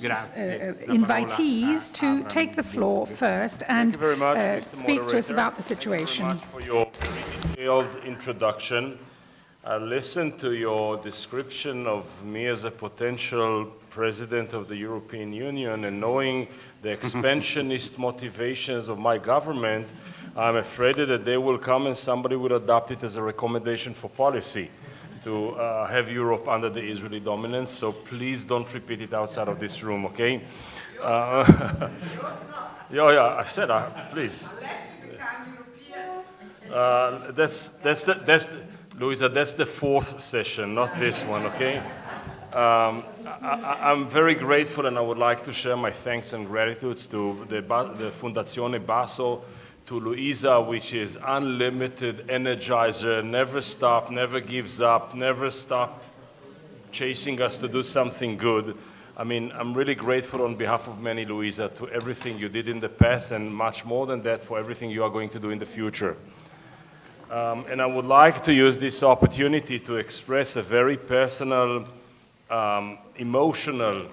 invitees to take the floor first and speak to us about the situation. Thank you very much for your very detailed introduction. I listened to your description of me as a potential president of the European Union, and knowing the expansionist motivations of my government, I'm afraid that they will come and somebody will adopt it as a recommendation for policy to have Europe under the Israeli dominance. So please don't repeat it outside of this room, okay? Yeah, I said, please. Unless you become European. Louisa, that's the fourth session, not this one, okay? I'm very grateful, and I would like to share my thanks and gratitudes to the Fondazione Basso, to Louisa, which is unlimited energizer, never stop, never gives up, never stop chasing us to do something good. I mean, I'm really grateful on behalf of many, Louisa, to everything you did in the past, and much more than that for everything you are going to do in the future. And I would like to use this opportunity to express a very personal, emotional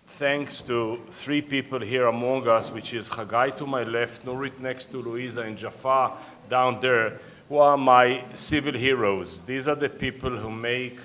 thanks to three people here among us, which is Hagai to my left, Nurit next to Louisa, and Jafar down there, who are my civil heroes. These are the people who make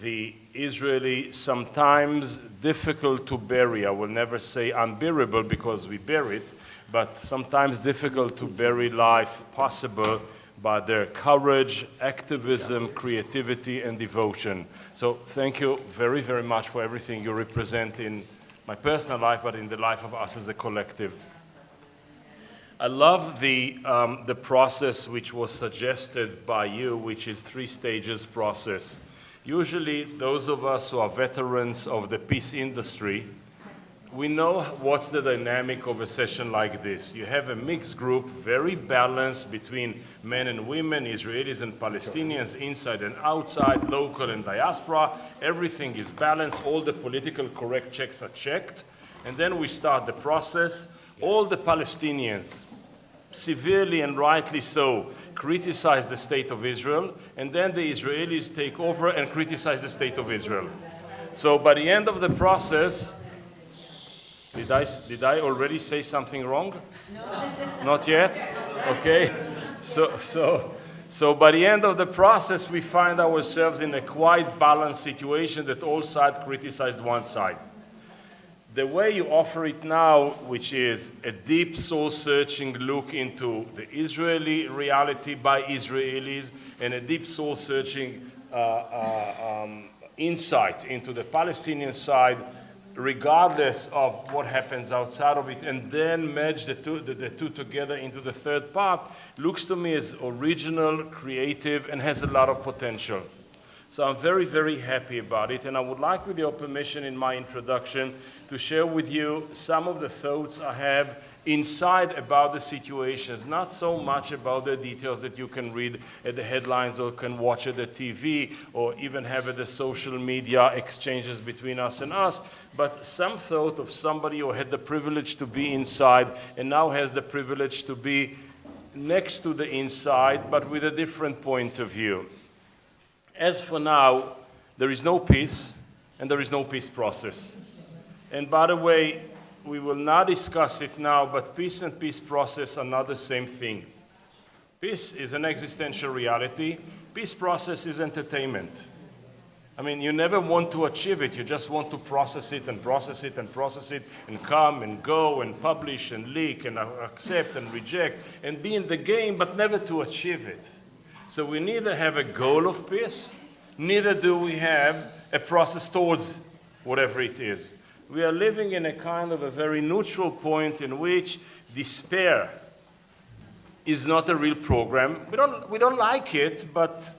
the Israeli sometimes difficult to bury. I will never say unbearable because we bear it, but sometimes difficult to bury life possible by their courage, activism, creativity, and devotion. So thank you very, very much for everything you represent in my personal life, but in the life of us as a collective. I love the process which was suggested by you, which is 3 stages process. Usually, those of us who are veterans of the peace industry, we know what's the dynamic of a session like this. You have a mixed group, very balanced between men and women, Israelis and Palestinians, inside and outside, local and diaspora. Everything is balanced. All the political correct checks are checked. And then we start the process. All the Palestinians, severely and rightly so, criticize the state of Israel. And then the Israelis take over and criticize the state of Israel. So by the end of the process, did I already say something wrong? No. Not yet? Okay. So by the end of the process, we find ourselves in a quite balanced situation that all sides criticized one side. The way you offer it now, which is a deep soul-searching look into the Israeli reality by Israelis, and a deep soul-searching insight into the Palestinian side, regardless of what happens outside of it, and then merge the two together into the third part, looks to me as original, creative, and has a lot of potential. So I'm very, very happy about it, and I would like, with your permission in my introduction, to share with you some of the thoughts I have inside about the situations, not so much about the details that you can read at the headlines or can watch at the TV or even have at the social media exchanges between us and us, but some thought of somebody who had the privilege to be inside and now has the privilege to be next to the inside, but with a different point of view. As for now, there is no peace and there is no peace process. And by the way, we will not discuss it now, but peace and peace process are not the same thing. Peace is an existential reality. Peace process is entertainment. I mean, you never want to achieve it. You just want to process it and process it and process it and come and go and publish and leak and accept and reject and be in the game, but never to achieve it. So we neither have a goal of peace, neither do we have a process towards whatever it is. We are living in a kind of a very neutral point in which despair is not a real program. We don't like it, but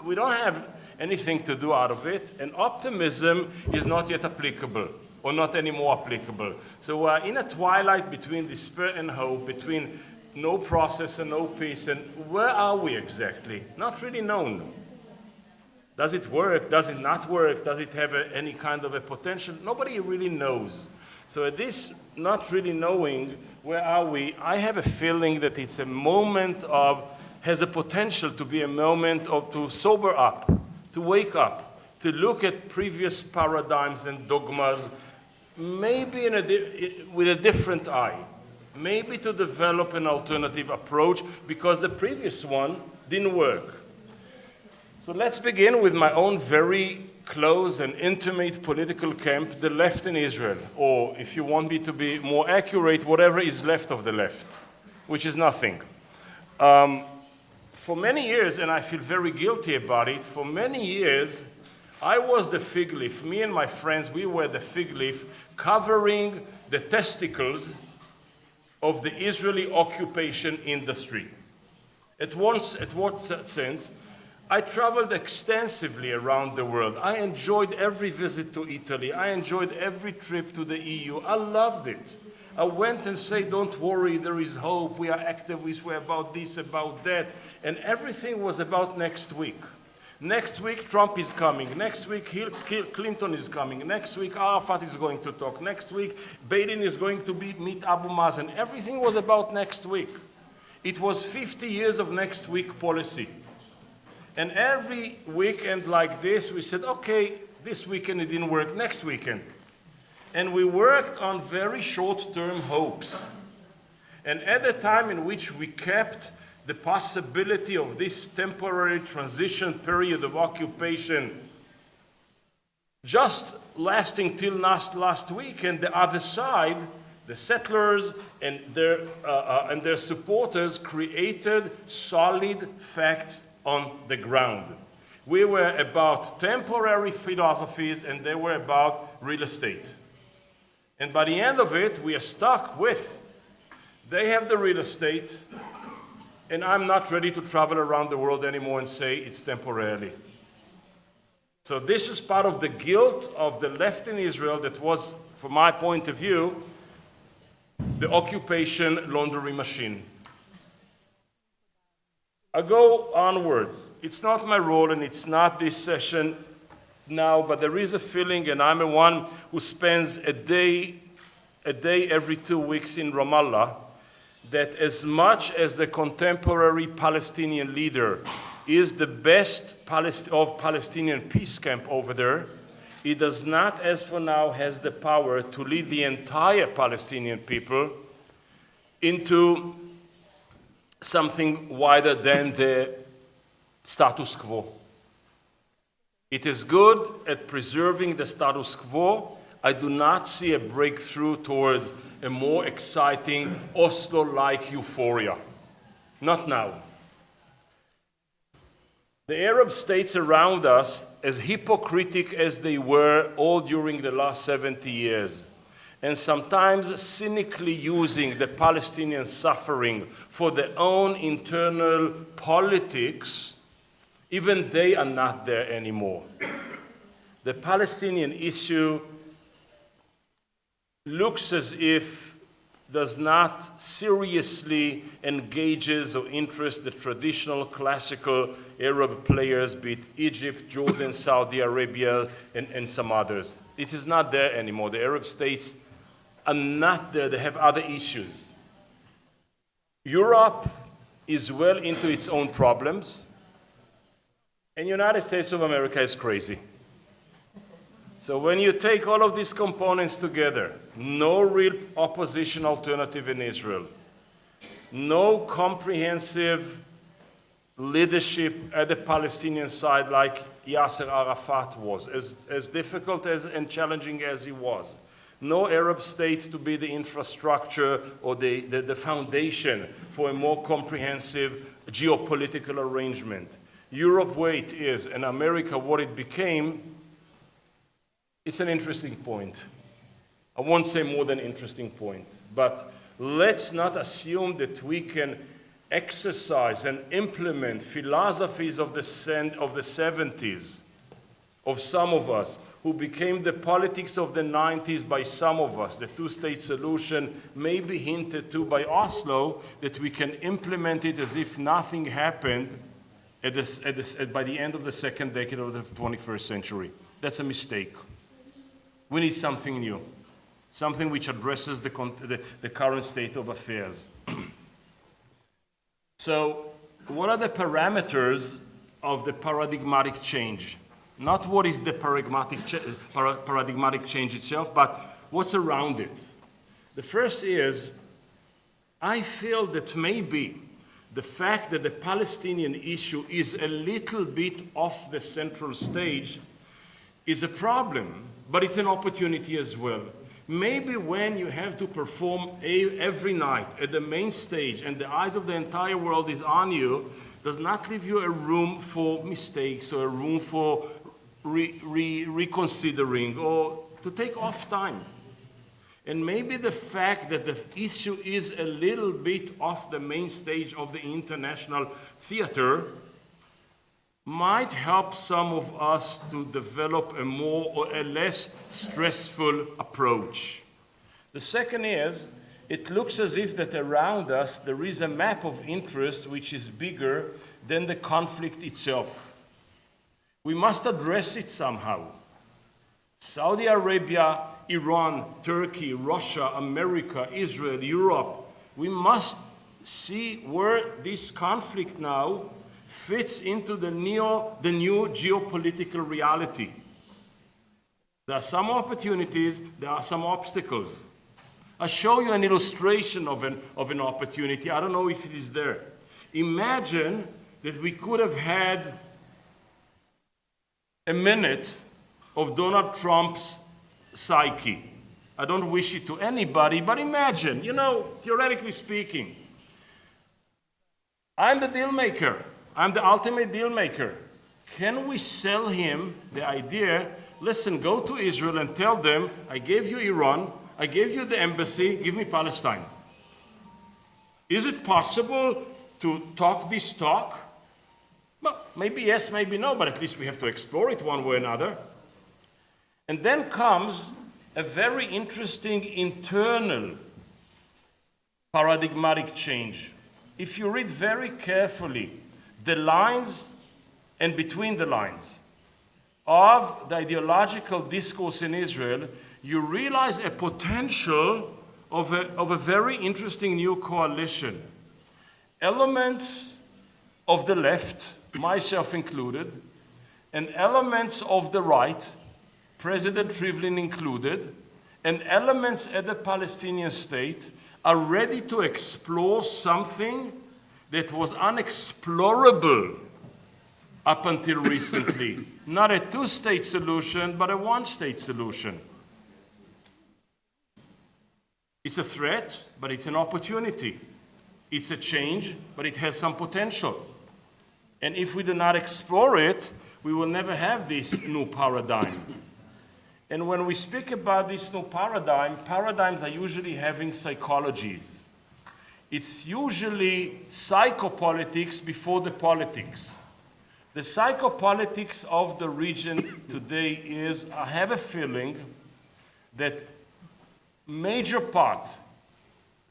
we don't have anything to do out of it. And optimism is not yet applicable, or not anymore applicable. So we're in a twilight between despair and hope, between no process and no peace. And where are we exactly? Not really known. Does it work? Does it not work? Does it have any kind of a potential? Nobody really knows. So at this not really knowing, where are we, I have a feeling that it's a moment has a potential to be a moment to sober up, to wake up, to look at previous paradigms and dogmas maybe with a different eye, maybe to develop an alternative approach because the previous one didn't work. So let's begin with my own very close and intimate political camp, the left in Israel, or if you want me to be more accurate, whatever is left of the left, which is nothing. For many years, and I feel very guilty about it, for many years, I was the fig leaf. Me and my friends, we were the fig leaf covering the testicles of the Israeli occupation industry. At what sense? I traveled extensively around the world. I enjoyed every visit to Italy. I enjoyed every trip to the EU. I loved it. I went and said, don't worry, there is hope. We are activists. We're about this, about that. And everything was about next week. Next week, Trump is coming. Next week, Clinton is coming. Next week, Arafat is going to talk. Next week, Biden is going to meet Abu Mazen. Everything was about next week. It was 50 years of next week policy. And every weekend like this, we said, okay, this weekend it didn't work, next weekend. And we worked on very short-term hopes. And at the time in which we kept the possibility of this temporary transition period of occupation just lasting till last week, and the other side, the settlers and their supporters created solid facts on the ground. We were about temporary philosophies and they were about real estate. And by the end of it, we are stuck with, they have the real estate, and I'm not ready to travel around the world anymore and say it's temporarily. So this is part of the guilt of the left in Israel that was, from my point of view, the occupation laundry machine. I go onwards. It's not my role and it's not this session now, but there is a feeling, and I'm the one who spends a day every 2 weeks in Ramallah, that as much as the contemporary Palestinian leader is the best of Palestinian peace camp over there, he does not, as for now, has the power to lead the entire Palestinian people into something wider than the status quo. It is good at preserving the status quo. I do not see a breakthrough towards a more exciting Oslo-like euphoria. Not now. The Arab states around us, as hypocritic as they were all during the last 70 years, and sometimes cynically using the Palestinian suffering for their own internal politics, even they are not there anymore. The Palestinian issue looks as if does not seriously engages or interest the traditional classical Arab players, be it Egypt, Jordan, Saudi Arabia, and some others. It is not there anymore. The Arab states are not there. They have other issues. Europe is well into its own problems, and the United States of America is crazy. So when you take all of these components together, no real opposition alternative in Israel, no comprehensive leadership at the Palestinian side like Yasser Arafat was, as difficult and challenging as he was, no Arab state to be the infrastructure or the foundation for a more comprehensive geopolitical arrangement. Europe where it is and America what it became, it's an interesting point. I won't say more than interesting point, but let's not assume that we can exercise and implement philosophies of the 70s, of some of us, who became the politics of the 90s by some of us, the two-state solution, maybe hinted to by Oslo, that we can implement it as if nothing happened by the end of the second decade of the 21st century. That's a mistake. We need something new, something which addresses the current state of affairs. So, what are the parameters of the paradigmatic change? Not what is the paradigmatic change itself, but what's around it. The first is, I feel that maybe the fact that the Palestinian issue is a little bit off the central stage is a problem, but it's an opportunity as well. Maybe when you have to perform every night at the main stage and the eyes of the entire world is on you, does not leave you a room for mistakes or a room for reconsidering or to take off time. And maybe the fact that the issue is a little bit off the main stage of the international theater might help some of us to develop a more or a less stressful approach. The second is, it looks as if that around us there is a map of interest which is bigger than the conflict itself. We must address it somehow. Saudi Arabia, Iran, Turkey, Russia, America, Israel, Europe, we must see where this conflict now fits into the new geopolitical reality. There are some opportunities, there are some obstacles. I'll show you an illustration of an opportunity. I don't know if it is there. Imagine that we could have had a minute of Donald Trump's psyche. I don't wish it to anybody, but imagine, theoretically speaking, I'm the deal maker. I'm the ultimate deal maker. Can we sell him the idea, listen, go to Israel and tell them, I gave you Iran, I gave you the embassy, give me Palestine. Is it possible to talk this talk? Well, maybe yes, maybe no, but at least we have to explore it one way or another. And then comes a very interesting internal paradigmatic change. If you read very carefully the lines and between the lines of the ideological discourse in Israel, you realize a potential of a very interesting new coalition. Elements of the left, myself included, and elements of the right, President Rivlin included, and elements at the Palestinian state are ready to explore something that was unexplorable up until recently. Not a two-state solution, but a one-state solution. It's a threat, but it's an opportunity. It's a change, but it has some potential. And if we do not explore it, we will never have this new paradigm. And when we speak about this new paradigm, paradigms are usually having psychologies. It's usually psychopolitics before the politics. The psychopolitics of the region today is, I have a feeling that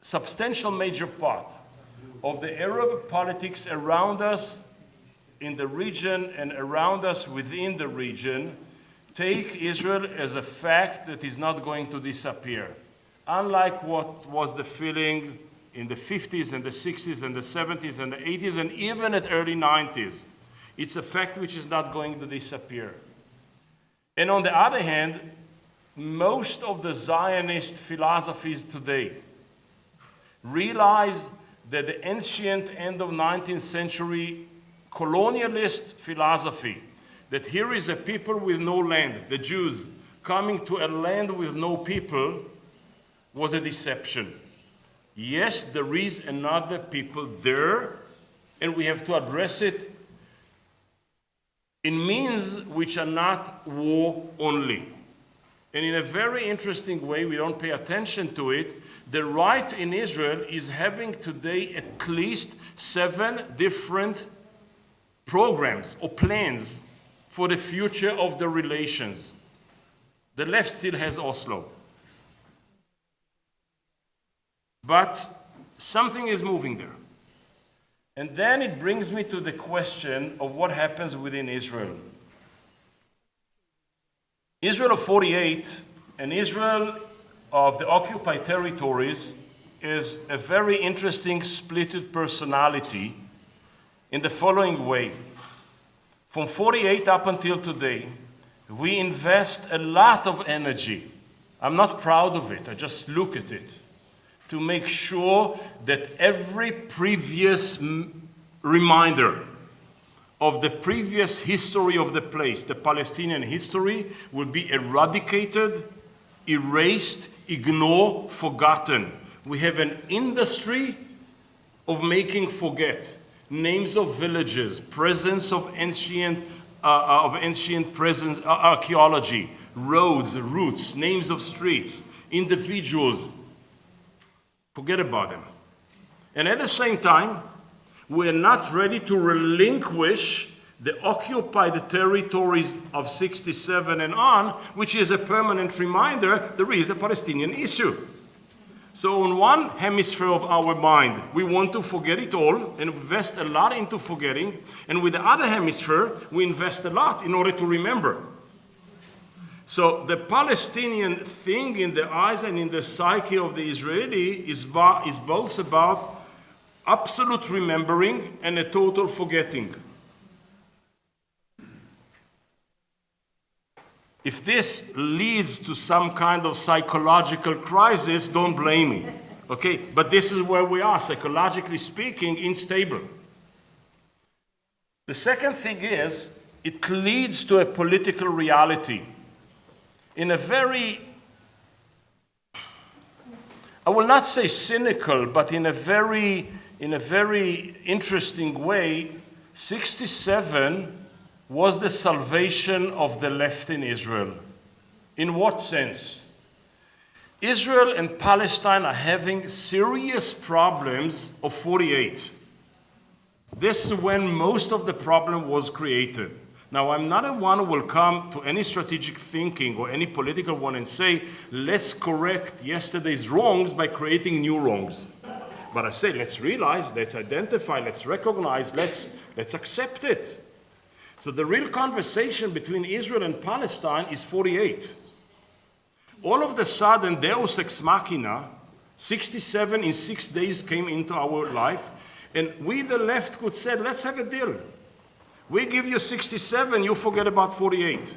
substantial major part of the Arab politics around us in the region and around us within the region take Israel as a fact that is not going to disappear. Unlike what was the feeling in the 50s and the 60s and the 70s and the 80s and even at early 90s. It's a fact which is not going to disappear. And on the other hand, most of the Zionist philosophies today realize that the ancient end of 19th century colonialist philosophy, that here is a people with no land, the Jews, coming to a land with no people, was a deception. Yes, there is another people there, and we have to address it in means which are not war only. And in a very interesting way, we don't pay attention to it, the right in Israel is having today at least 7 different programs or plans for the future of the relations. The left still has Oslo. But something is moving there. And then it brings me to the question of what happens within Israel. Israel of 48 and Israel of the occupied territories is a very interesting splitted personality in the following way. From 48 up until today, we invest a lot of energy. I'm not proud of it. I just look at it to make sure that every previous reminder of the previous history of the place, the Palestinian history, will be eradicated, erased, ignored, forgotten. We have an industry of making forget. Names of villages, presence of ancient presence, archaeology, roads, routes, names of streets, individuals. Forget about them. And at the same time, we're not ready to relinquish the occupied territories of 67 and on, which is a permanent reminder there is a Palestinian issue. So on one hemisphere of our mind, we want to forget it all and invest a lot into forgetting. And with the other hemisphere, we invest a lot in order to remember. So the Palestinian thing in the eyes and in the psyche of the Israeli is both about absolute remembering and a total forgetting. If this leads to some kind of psychological crisis, don't blame me, okay? But this is where we are, psychologically speaking, unstable. The second thing is, it leads to a political reality. In a very, I will not say cynical, but in a very interesting way, 67 was the salvation of the left in Israel. In what sense? Israel and Palestine are having serious problems of 48. This is when most of the problem was created. Now, I'm not a one who will come to any strategic thinking or any political one and say, let's correct yesterday's wrongs by creating new wrongs. But I say, let's realize, let's identify, let's recognize, let's accept it. So the real conversation between Israel and Palestine is 48. All of a sudden, Deus ex machina, 67 in 6 days came into our life, and we, the left, could say, let's have a deal. We give you 67, you forget about 48.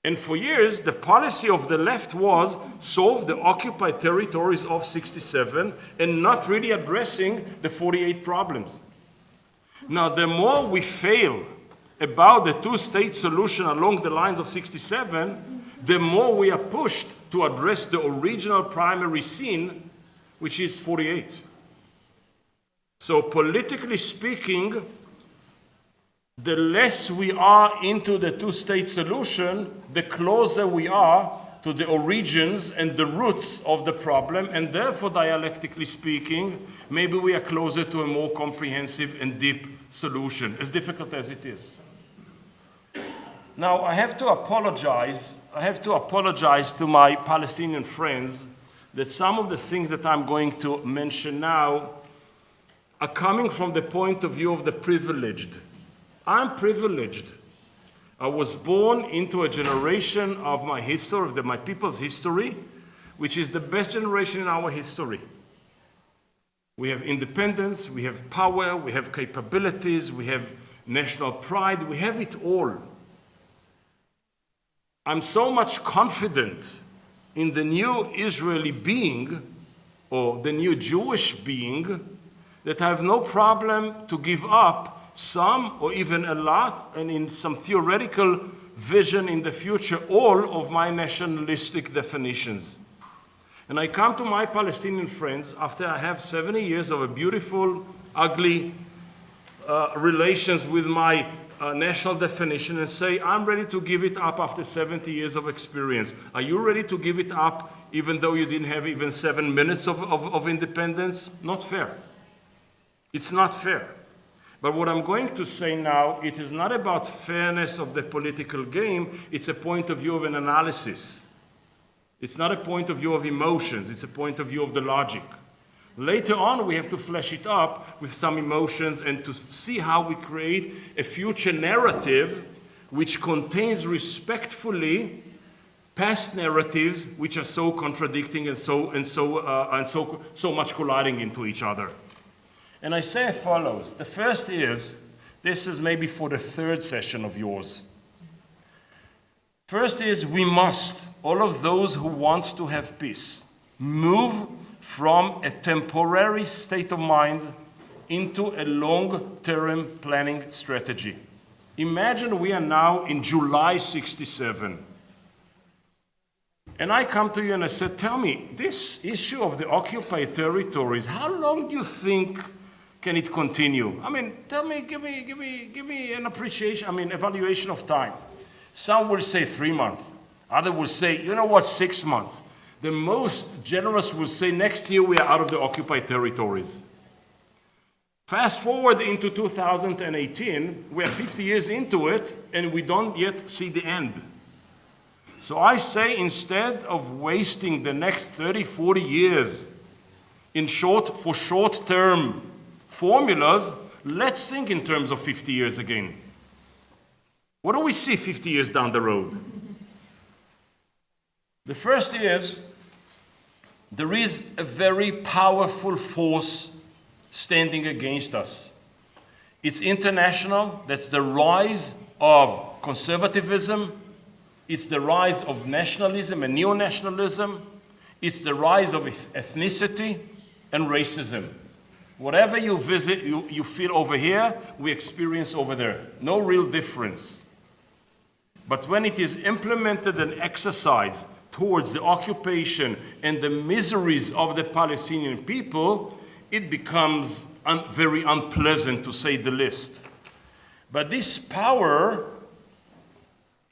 And for years, the policy of the left was solve the occupied territories of 67 and not really addressing the 48 problems. Now, the more we fail about the two-state solution along the lines of 67, the more we are pushed to address the original primary sin, which is 48. So politically speaking, the less we are into the two-state solution, the closer we are to the origins and the roots of the problem, and therefore, dialectically speaking, maybe we are closer to a more comprehensive and deep solution, as difficult as it is. Now, I have to apologize to my Palestinian friends that some of the things that I'm going to mention now are coming from the point of view of the privileged. I'm privileged. I was born into a generation of my history, of my people's history, which is the best generation in our history. We have independence, we have power, we have capabilities, we have national pride, we have it all. I'm so much confident in the new Israeli being, or the new Jewish being, that I have no problem to give up some or even a lot, and in some theoretical vision in the future, all of my nationalistic definitions. And I come to my Palestinian friends after I have 70 years of a beautiful, ugly relations with my national definition and say, I'm ready to give it up after 70 years of experience. Are you ready to give it up even though you didn't have even 7 minutes of independence? Not fair. It's not fair. But what I'm going to say now, it is not about fairness of the political game, it's a point of view of an analysis. It's not a point of view of emotions, it's a point of view of the logic. Later on, we have to flesh it up with some emotions and to see how we create a future narrative which contains respectfully past narratives which are so contradicting and so much colliding into each other. And I say as follows. The first is, this is maybe for the third session of yours. First is we must, all of those who want to have peace, move from a temporary state of mind into a long-term planning strategy. Imagine we are now in July 67. And I come to you and I said, tell me, this issue of the occupied territories, how long do you think can it continue? I mean, tell me, give me an appreciation, evaluation of time. Some will say 3 months. Others will say, you know what, 6 months. The most generous will say next year we are out of the occupied territories. Fast forward into 2018, we are 50 years into it, and we don't yet see the end. So I say, instead of wasting the next 30, 40 years for short-term formulas, let's think in terms of 50 years again. What do we see 50 years down the road? The first is, there is a very powerful force standing against us. It's international. That's the rise of conservatism. It's the rise of nationalism and neo-nationalism. It's the rise of ethnicity and racism. Whatever you visit, you feel over here, we experience over there. No real difference. But when it is implemented and exercised towards the occupation and the miseries of the Palestinian people, it becomes very unpleasant, to say the least. But this power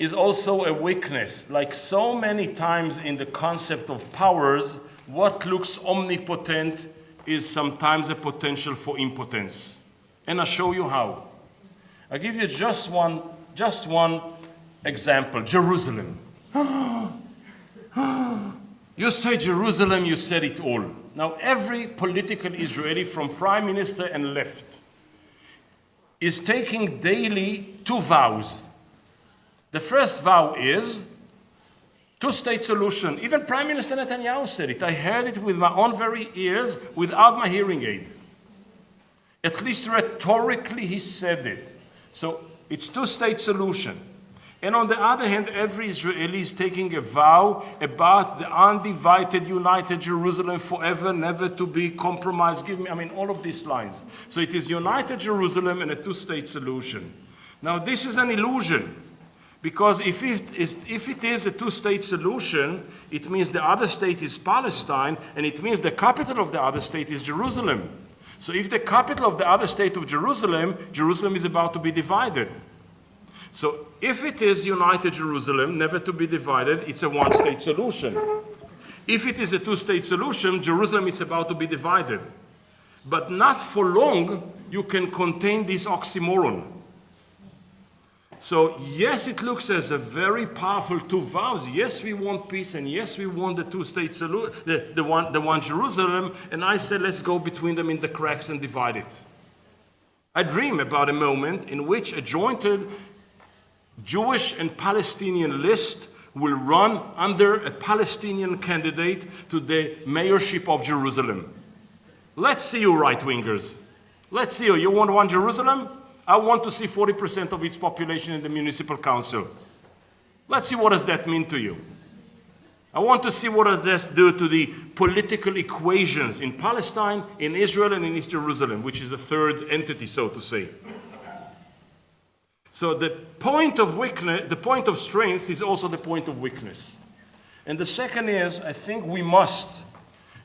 is also a weakness. Like so many times in the concept of powers, what looks omnipotent is sometimes a potential for impotence. And I'll show you how. I'll give you just one example, Jerusalem. You say Jerusalem, you said it all. Now, every political Israeli, from prime minister and left, is taking daily 2 vows. The first vow is two-state solution. Even Prime Minister Netanyahu said it. I heard it with my own very ears without my hearing aid. At least rhetorically he said it. So it's two-state solution. And on the other hand, every Israeli is taking a vow about the undivided, united Jerusalem forever, never to be compromised. All of these lines. So it is united Jerusalem and a two-state solution. Now this is an illusion, because if it is a two-state solution, it means the other state is Palestine, and it means the capital of the other state is Jerusalem. So if the capital of the other state of Jerusalem is about to be divided. So if it is united Jerusalem, never to be divided, it's a one-state solution. If it is a two-state solution, Jerusalem is about to be divided. But not for long you can contain this oxymoron. So yes, it looks as a very powerful 2 vows. Yes, we want peace, and yes, we want the two-state solution, the one Jerusalem. And I said, let's go between them in the cracks and divide it. I dream about a moment in which a jointed Jewish and Palestinian list will run under a Palestinian candidate to the mayorship of Jerusalem. Let's see you, right-wingers. Let's see you. You want one Jerusalem? I want to see 40% of its population in the municipal council. Let's see what does that mean to you. I want to see what does this do to the political equations in Palestine, in Israel, and in East Jerusalem, which is a third entity, so to say. So the point of weakness, the point of strength is also the point of weakness. And the second is, I think we must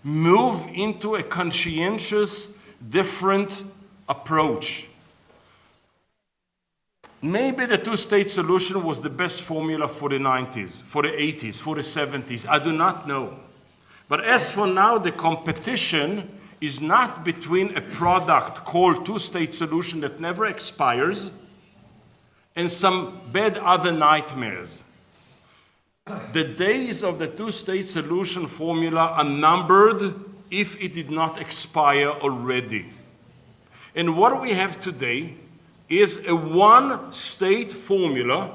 move into a conscientious, different approach. Maybe the two-state solution was the best formula for the 90s, for the 80s, for the 70s. I do not know. But as for now, the competition is not between a product called two-state solution that never expires and some bad other nightmares. The days of the two-state solution formula are numbered if it did not expire already. And what we have today is a one-state formula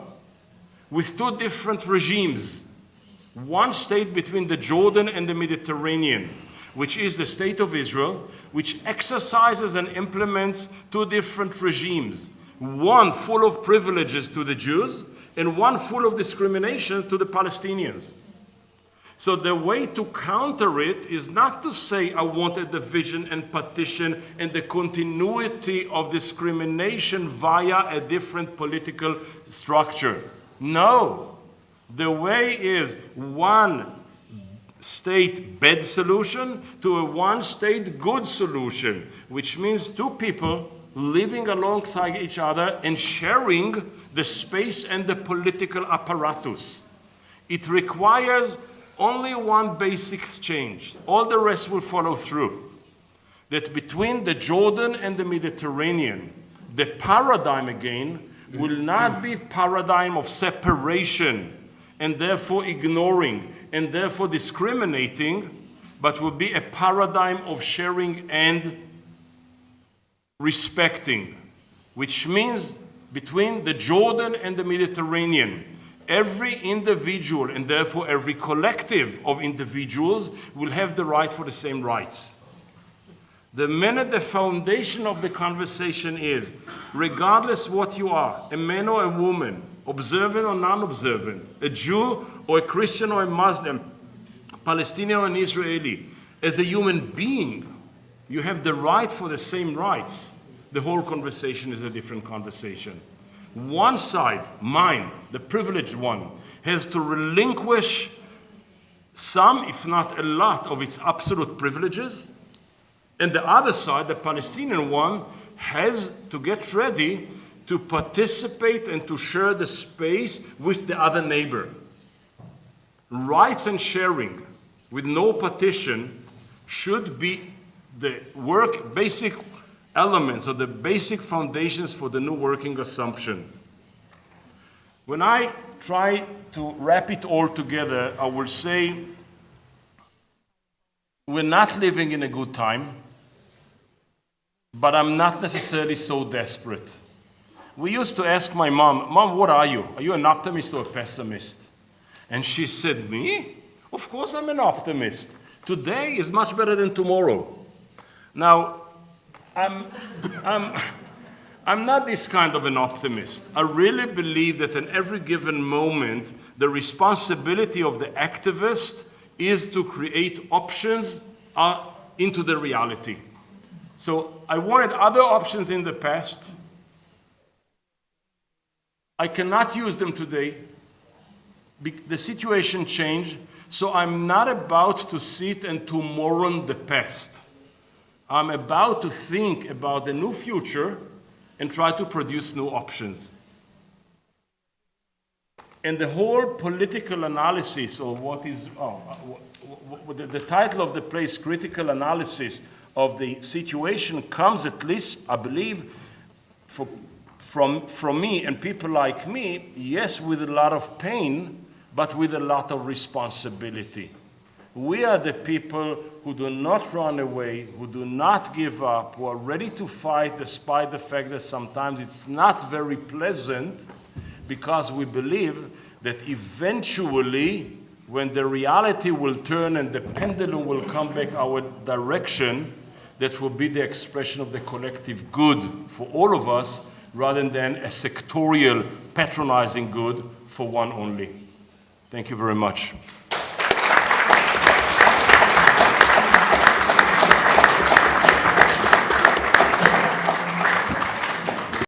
with 2 different regimes. One state between the Jordan and the Mediterranean, which is the state of Israel, which exercises and implements 2 different regimes. One full of privileges to the Jews, and one full of discrimination to the Palestinians. So the way to counter it is not to say I want a division and partition and the continuity of discrimination via a different political structure. No. The way is one state bad solution to a one state good solution, which means two people living alongside each other and sharing the space and the political apparatus. It requires only one basic change. All the rest will follow through. That between the Jordan and the Mediterranean, the paradigm again will not be paradigm of separation and therefore ignoring and therefore discriminating, but will be a paradigm of sharing and respecting, which means between the Jordan and the Mediterranean, every individual and therefore every collective of individuals will have the right for the same rights. The minute the foundation of the conversation is, regardless what you are, a man or a woman, observant or non-observant, a Jew or a Christian or a Muslim, Palestinian or an Israeli, as a human being, you have the right for the same rights. The whole conversation is a different conversation. One side, mine, the privileged one, has to relinquish some, if not a lot, of its absolute privileges. And the other side, the Palestinian one, has to get ready to participate and to share the space with the other neighbor. Rights and sharing with no partition should be the basic elements or the basic foundations for the new working assumption. When I try to wrap it all together, I will say we're not living in a good time, but I'm not necessarily so desperate. We used to ask my mom, "Mom, what are you? Are you an optimist or a pessimist?" And she said, "Me? Of course I'm an optimist. Today is much better than tomorrow." Now, I'm not this kind of an optimist. I really believe that in every given moment, the responsibility of the activist is to create options into the reality. So I wanted other options in the past. I cannot use them today. The situation changed, so I'm not about to sit and to mourn the past. I'm about to think about the new future and try to produce new options. And the whole political analysis of what is, the title of the place, critical analysis of the situation, comes at least, I believe, from me and people like me, yes, with a lot of pain, but with a lot of responsibility. We are the people who do not run away, who do not give up, who are ready to fight despite the fact that sometimes it's not very pleasant, because we believe that eventually, when the reality will turn and the pendulum will come back our direction, that will be the expression of the collective good for all of us, rather than a sectorial, patronizing good for one only. Thank you very much.